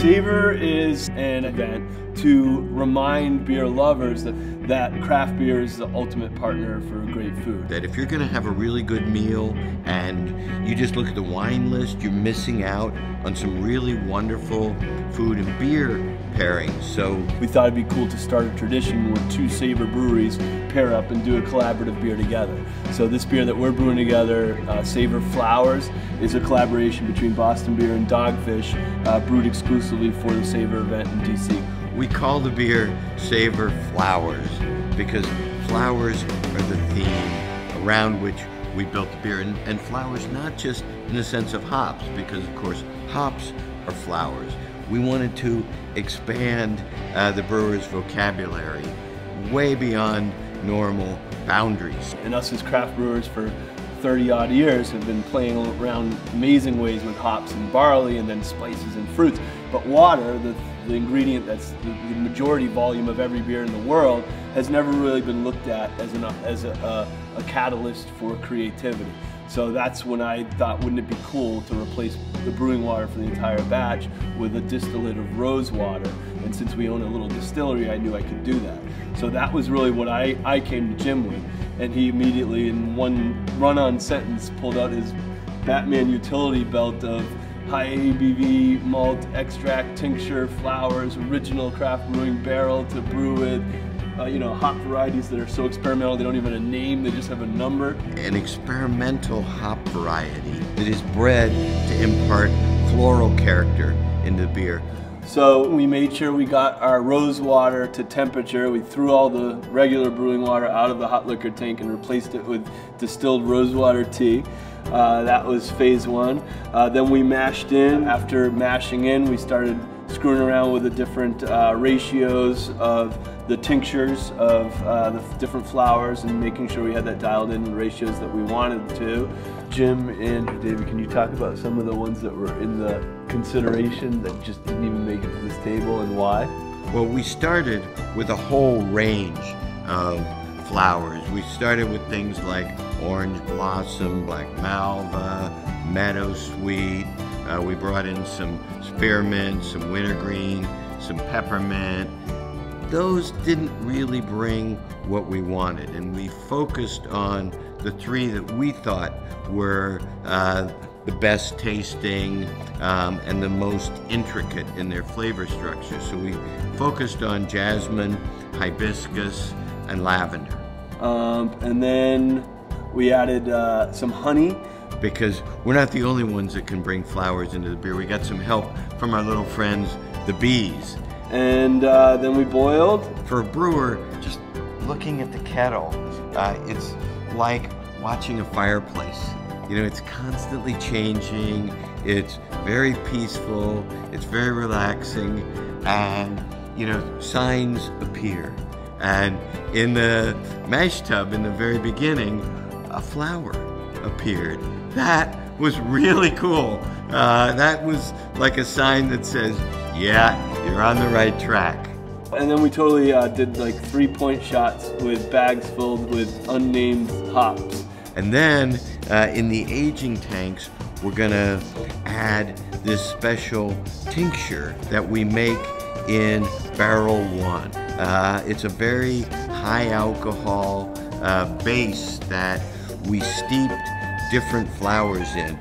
Savor is an event to remind beer lovers that craft beer is the ultimate partner for great food. That if you're going to have a really good meal and you just look at the wine list, you're missing out on some really wonderful food and beer pairings. So we thought it'd be cool to start a tradition where two Savor breweries pair up and do a collaborative beer together. So this beer that we're brewing together, Savor Flowers, is a collaboration between Boston Beer and Dogfish, brewed exclusively for the Savor event in DC. We call the beer Savor Flowers because flowers are the theme around which we built the beer. And flowers not just in the sense of hops, because of course hops are flowers. We wanted to expand the brewer's vocabulary way beyond normal boundaries. And us as craft brewers for 30-odd years have been playing around amazing ways with hops and barley and then spices and fruits. But water, the ingredient that's the majority volume of every beer in the world, has never really been looked at as a catalyst for creativity. So that's when I thought, wouldn't it be cool to replace the brewing water for the entire batch with a distillate of rose water? And since we own a little distillery, I knew I could do that. So that was really what I came to Jim with. And he immediately, in one run-on sentence, pulled out his Batman utility belt of high ABV malt extract tincture flowers, original craft brewing barrel to brew with, hop varieties that are so experimental they don't even have a name, they just have a number. An experimental hop variety that is bred to impart floral character into the beer. So we made sure we got our rose water to temperature. We threw all the regular brewing water out of the hot liquor tank and replaced it with distilled rose water tea. That was phase one. Then we mashed in. After mashing in, we started screwing around with the different ratios of the tinctures of the different flowers and making sure we had that dialed in the ratios that we wanted to. Jim and David, can you talk about some of the ones that were in the consideration that just didn't even make it to this table and why? Well, we started with a whole range of flowers. We started with things like orange blossom, black malva, meadowsweet. We brought in some spearmint, some wintergreen, some peppermint. Those didn't really bring what we wanted, and we focused on the three that we thought were the best tasting and the most intricate in their flavor structure. So we focused on jasmine, hibiscus, and lavender. And then we added some honey. Because we're not the only ones that can bring flowers into the beer. We got some help from our little friends, the bees. And then we boiled. For a brewer, just looking at the kettle, it's like watching a fireplace. You know, it's constantly changing, it's very peaceful, it's very relaxing, and, signs appear. And in the mash tub in the very beginning, a flower appeared. That was really cool. That was like a sign that says, yeah, you're on the right track. And then we totally did like 3-point shots with bags filled with unnamed hops. And then in the aging tanks, we're gonna add this special tincture that we make in barrel one. It's a very high alcohol base that we steeped different flowers in.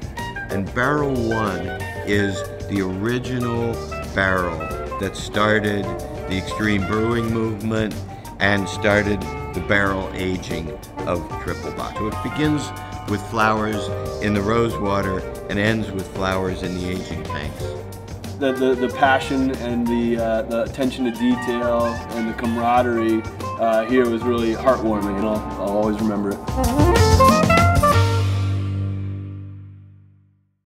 And barrel one is the original barrel that started the extreme brewing movement and started the barrel aging of triple bock. So it begins with flowers in the rose water and ends with flowers in the aging tanks. The passion and the attention to detail and the camaraderie here was really heartwarming, and I'll always remember it.